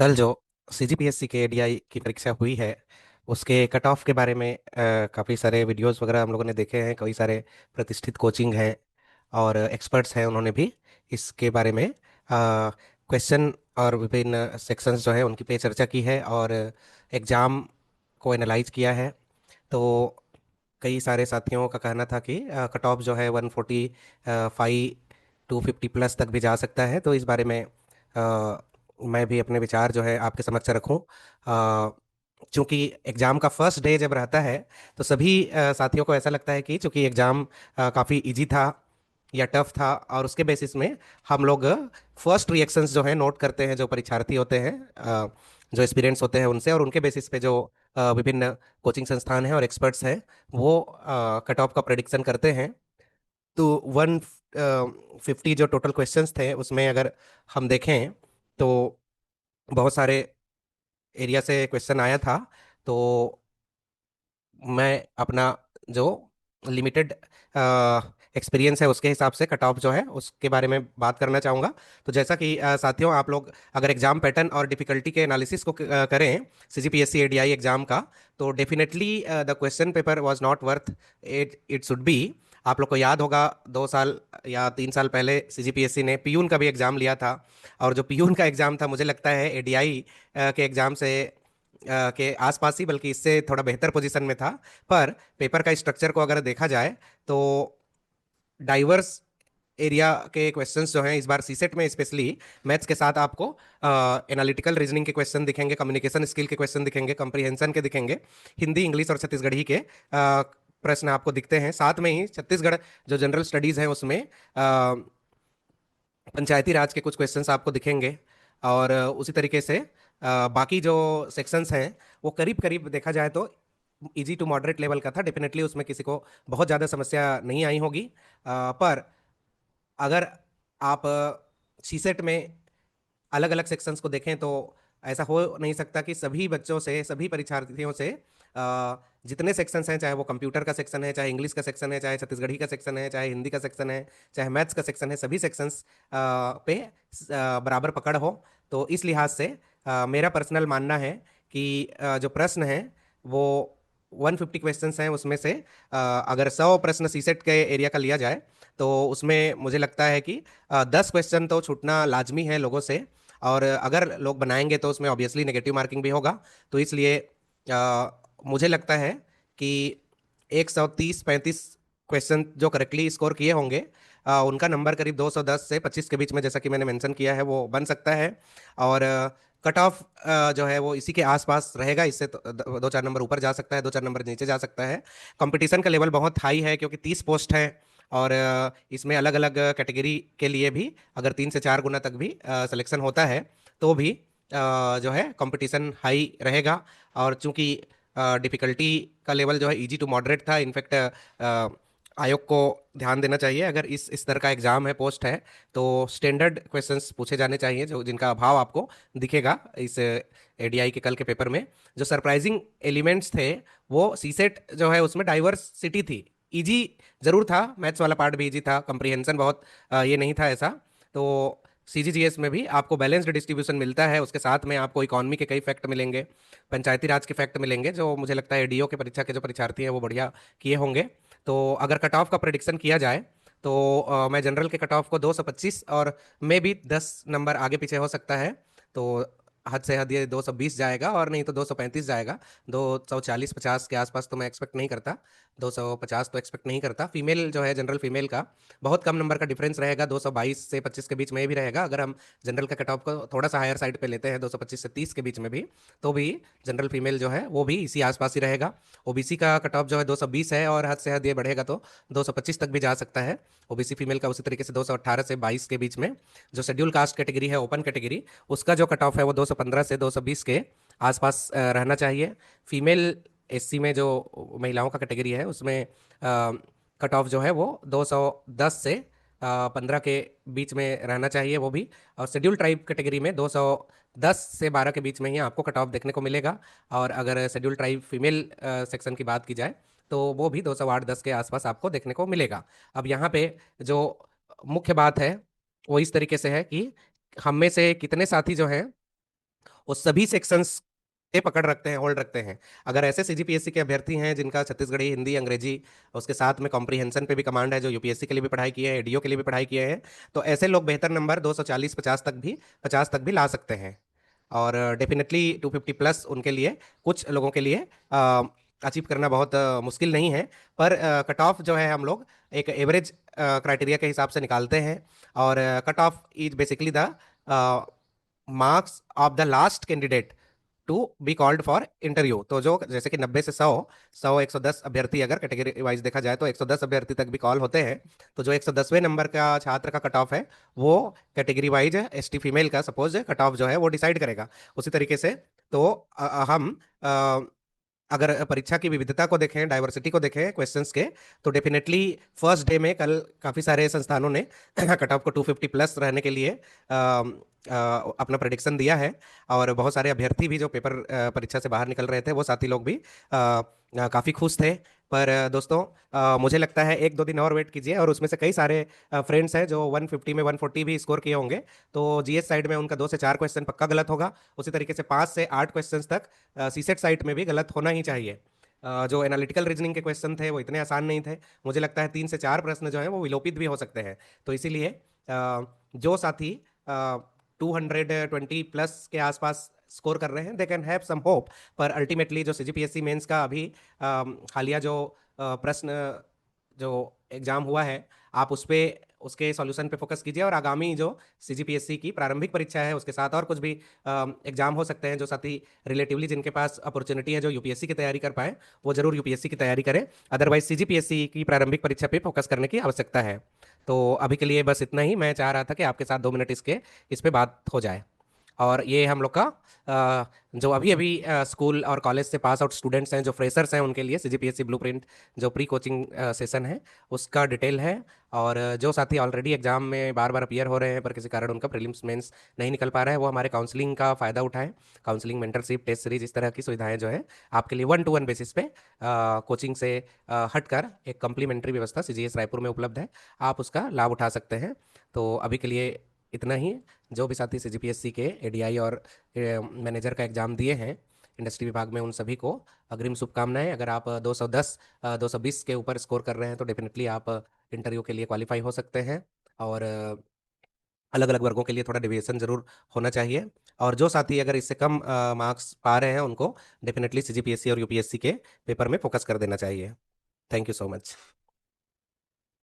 कल जो सीजीपीएससी के एडीआई की परीक्षा हुई है उसके कट ऑफ के बारे में काफ़ी सारे वीडियोस वगैरह हम लोगों ने देखे हैं। कई सारे प्रतिष्ठित कोचिंग हैं और एक्सपर्ट्स हैं, उन्होंने भी इसके बारे में क्वेश्चन और विभिन्न सेक्शंस जो है उनकी पे चर्चा की है और एग्ज़ाम को एनालाइज किया है। तो कई सारे साथियों का कहना था कि कट ऑफ जो है 145 250 प्लस तक भी जा सकता है। तो इस बारे में मैं भी अपने विचार जो है आपके समक्ष रखूं। चूंकि एग्ज़ाम का फर्स्ट डे जब रहता है तो सभी साथियों को ऐसा लगता है कि चूंकि एग्ज़ाम काफ़ी इजी था या टफ था, और उसके बेसिस में हम लोग फर्स्ट रिएक्शंस जो है नोट करते हैं, जो परीक्षार्थी होते हैं, जो एक्सपीरियंस होते हैं उनसे, और उनके बेसिस पे जो विभिन्न कोचिंग संस्थान हैं और एक्सपर्ट्स हैं वो कट ऑफ का प्रेडिक्शन करते हैं। तो 150 जो टोटल क्वेश्चंस थे उसमें अगर हम देखें तो बहुत सारे एरिया से क्वेश्चन आया था। तो मैं अपना जो लिमिटेड एक्सपीरियंस है उसके हिसाब से कट ऑफ जो है उसके बारे में बात करना चाहूँगा। तो जैसा कि साथियों, आप लोग अगर एग्जाम पैटर्न और डिफिकल्टी के एनालिसिस को करें सीजीपीएससी एडीआई एग्जाम का, तो definitely the question paper was not worth it it should be. आप लोग को याद होगा 2 साल या 3 साल पहले सीजीपीएससी ने पीयून का भी एग्जाम लिया था, और जो पीयून का एग्जाम था मुझे लगता है एडीआई के एग्जाम से के आसपास ही, बल्कि इससे थोड़ा बेहतर पोजीशन में था। पर पेपर का स्ट्रक्चर को अगर देखा जाए तो डाइवर्स एरिया के क्वेश्चंस जो हैं इस बार सीसेट में स्पेशली मैथ्स के साथ आपको एनालिटिकल रीजनिंग के क्वेश्चन दिखेंगे, कम्युनिकेशन स्किल के क्वेश्चन दिखेंगे, कंप्रीहेंशन के दिखेंगे, हिंदी इंग्लिश और छत्तीसगढ़ी के प्रश्न आपको दिखते हैं। साथ में ही छत्तीसगढ़ जो जनरल स्टडीज है उसमें पंचायती राज के कुछ क्वेश्चंस आपको दिखेंगे। और उसी तरीके से बाकी जो सेक्शंस हैं वो करीब करीब देखा जाए तो इजी टू मॉडरेट लेवल का था। डेफिनेटली उसमें किसी को बहुत ज़्यादा समस्या नहीं आई होगी। पर अगर आप सीसेट में अलग अलग सेक्शंस को देखें तो ऐसा हो नहीं सकता कि सभी बच्चों से, सभी परीक्षार्थियों से जितने सेक्शंस हैं, चाहे वो कंप्यूटर का सेक्शन है, चाहे इंग्लिश का सेक्शन है, चाहे छत्तीसगढ़ी का सेक्शन है, चाहे हिंदी का सेक्शन है, चाहे मैथ्स का सेक्शन है, सभी सेक्शंस पे बराबर पकड़ हो। तो इस लिहाज से मेरा पर्सनल मानना है कि जो प्रश्न हैं वो 150 क्वेश्चंस हैं, उसमें से अगर 100 प्रश्न सीसेट के एरिया का लिया जाए तो उसमें मुझे लगता है कि 10 क्वेश्चन तो छूटना लाजमी है लोगों से। और अगर लोग बनाएंगे तो उसमें ऑब्वियसली नेगेटिव मार्किंग भी होगा। तो इसलिए मुझे लगता है कि 130-35 क्वेश्चन जो करेक्टली स्कोर किए होंगे उनका नंबर करीब 210 से 25 के बीच में, जैसा कि मैंने मेंशन किया है, वो बन सकता है। और कट ऑफ जो है वो इसी के आसपास रहेगा। इससे तो 2-4 नंबर ऊपर जा सकता है, 2-4 नंबर नीचे जा सकता है। कंपटीशन का लेवल बहुत हाई है क्योंकि 30 पोस्ट है, और इसमें अलग अलग कैटेगरी के लिए भी अगर 3 से 4 गुना तक भी सिलेक्शन होता है तो भी जो है कंपटीशन हाई रहेगा। और चूंकि डिफ़िकल्टी का लेवल जो है इजी टू मॉडरेट था, इनफैक्ट आयोग को ध्यान देना चाहिए अगर इस स्तर का एग्जाम है, पोस्ट है, तो स्टैंडर्ड क्वेश्चंस पूछे जाने चाहिए जो जिनका अभाव आपको दिखेगा इस एडीआई के कल के पेपर में। जो सरप्राइजिंग एलिमेंट्स थे वो सीसेट जो है उसमें डाइवर्सिटी थी। इजी जरूर था, मैथ्स वाला पार्ट भी इजी था, कंप्रीहेंशन बहुत ये नहीं था ऐसा। तो सीजीजीएस में भी आपको बैलेंस्ड डिस्ट्रीब्यूशन मिलता है, उसके साथ में आपको इकोनॉमी के कई फैक्ट मिलेंगे, पंचायती राज के फैक्ट मिलेंगे, जो मुझे लगता है डीओ के परीक्षा के जो परीक्षार्थी हैं वो बढ़िया किए होंगे। तो अगर कट ऑफ का प्रेडिक्शन किया जाए तो मैं जनरल के कट ऑफ को 225 और मे भी 10 नंबर आगे पीछे हो सकता है। तो हद से हद ये 220 जाएगा, और नहीं तो 235 जाएगा। 240-50 के आसपास तो मैं एक्सपेक्ट नहीं करता, 250 तो एक्सपेक्ट नहीं करता। फीमेल जो है, जनरल फीमेल का बहुत कम नंबर का डिफरेंस रहेगा, 222 से 25 के बीच में भी रहेगा। अगर हम जनरल का कट ऑफ को थोड़ा सा हायर साइड पे लेते हैं 225 से 30 के बीच में भी, तो भी जनरल फीमेल जो है वो भी इसी आसपास ही रहेगा। ओबीसी का कट ऑफ जो है 220 है, और हद से हद ये बढ़ेगा तो 225 तक भी जा सकता है। ओबीसी फीमेल का उसी तरीके से 218 से 22 के बीच में। जो शेड्यूल कास्ट कैटेगरी है, ओपन कैटेगरी, उसका जो कट ऑफ है वो 215 से 220 के आसपास रहना चाहिए। फीमेल एससी में जो महिलाओं का कैटेगरी है उसमें कट ऑफ जो है वो 210 से 15 के बीच में रहना चाहिए वो भी। और शेड्यूल ट्राइब कैटेगरी में 210 से 12 के बीच में ही आपको कट ऑफ देखने को मिलेगा। और अगर शेड्यूल ट्राइब फीमेल सेक्शन की बात की जाए तो वो भी 208-10 के आसपास आपको देखने को मिलेगा। अब यहाँ पे जो मुख्य बात है वो इस तरीके से है कि हम में से कितने साथी जो हैं वो सभी सेक्शंस पे पकड़ रखते हैं, होल्ड रखते हैं। अगर ऐसे सीजीपीएससी के अभ्यर्थी हैं जिनका छत्तीसगढ़ी, हिंदी, अंग्रेजी, उसके साथ में कॉम्प्रिहेंशन पे भी कमांड है, जो यूपीएससी के लिए भी पढ़ाई किए हैं, एडीओ के लिए भी पढ़ाई किए हैं, तो ऐसे लोग बेहतर नंबर 240 50 तक भी ला सकते हैं। और डेफिनेटली 250 प्लस उनके लिए, कुछ लोगों के लिए अचीव करना बहुत मुश्किल नहीं है। पर कट ऑफ जो है हम लोग एक एवरेज क्राइटेरिया के हिसाब से निकालते हैं। और cut off is basically the marks of the last candidate to be called for interview. तो जो जैसे कि 90 से 100 110 अभ्यर्थी, अगर कैटेगरी वाइज देखा जाए तो 110 अभ्यर्थी तक भी कॉल होते हैं। तो जो 110वें नंबर का छात्र का कट ऑफ है, वो कैटेगरी वाइज एसटी फीमेल का सपोज कट ऑफ जो है वो डिसाइड करेगा। उसी तरीके से तो हम अगर परीक्षा की विविधता को देखें, डाइवर्सिटी को देखें क्वेश्चंस के, तो डेफिनेटली फर्स्ट डे में कल काफ़ी सारे संस्थानों ने कट ऑफ को 250 प्लस रहने के लिए अपना प्रेडिक्शन दिया है। और बहुत सारे अभ्यर्थी भी जो पेपर परीक्षा से बाहर निकल रहे थे, वो साथी लोग भी काफ़ी खुश थे। पर दोस्तों, मुझे लगता है एक दो दिन और वेट कीजिए, और उसमें से कई सारे फ्रेंड्स हैं जो 150 में 140 भी स्कोर किए होंगे। तो जीएस साइड में उनका 2 से 4 क्वेश्चन पक्का गलत होगा। उसी तरीके से 5 से 8 क्वेश्चन तक सीसेट साइट में भी गलत होना ही चाहिए। जो एनालिटिकल रीजनिंग के क्वेश्चन थे वो इतने आसान नहीं थे। मुझे लगता है 3 से 4 प्रश्न जो है वो विलोपित भी हो सकते हैं। तो इसीलिए जो साथी 220 प्लस के आसपास स्कोर कर रहे हैं, they can have some hope. पर अल्टीमेटली जो सीजीपीएससी मेंस का अभी हालिया जो प्रश्न जो एग्जाम हुआ है, आप उस पे उसके सॉल्यूशन पे फोकस कीजिए। और आगामी जो सीजीपीएससी की प्रारंभिक परीक्षा है, उसके साथ और कुछ भी एग्जाम हो सकते हैं, जो साथी रिलेटिवली जिनके पास अपॉर्चुनिटी है जो यूपीएससी की तैयारी कर पाए, वो जरूर यूपीएससी की तैयारी करें। अदरवाइज सीजीपीएससी की प्रारंभिक परीक्षा पे फोकस करने की आवश्यकता है। तो अभी के लिए बस इतना ही। मैं चाह रहा था कि आपके साथ 2 मिनट इस पे बात हो जाए। और ये हम लोग का जो अभी अभी स्कूल और कॉलेज से पास आउट स्टूडेंट्स हैं, जो फ्रेशर्स हैं, उनके लिए सीजीपीएससी ब्लूप्रिंट जो प्री कोचिंग सेशन है, उसका डिटेल है। और जो साथी ऑलरेडी एग्जाम में बार बार अपीयर हो रहे हैं पर किसी कारण उनका प्रीलिम्स मेंस नहीं निकल पा रहा है, वो हमारे काउंसलिंग का फ़ायदा उठाएं। काउंसलिंग, मेंटरशिप, टेस्ट सीरीज, इस तरह की सुविधाएं जो है आपके लिए 1-to-1 बेसिस पे कोचिंग से हटकर एक कम्प्लीमेंट्री व्यवस्था सीजीएस रायपुर में उपलब्ध है, आप उसका लाभ उठा सकते हैं। तो अभी के लिए इतना ही। जो भी साथी सीजीपीएससी के एडीआई और मैनेजर का एग्जाम दिए हैं इंडस्ट्री विभाग में, उन सभी को अग्रिम शुभकामनाएं। अगर आप 210 220 के ऊपर स्कोर कर रहे हैं तो डेफिनेटली आप इंटरव्यू के लिए क्वालिफाई हो सकते हैं। और अलग अलग वर्गों के लिए थोड़ा डेविएशन जरूर होना चाहिए। और जो साथी अगर इससे कम मार्क्स पा रहे हैं, उनको डेफिनेटली सीजीपीएससी और यूपीएससी के पेपर में फोकस कर देना चाहिए। Thank you so much.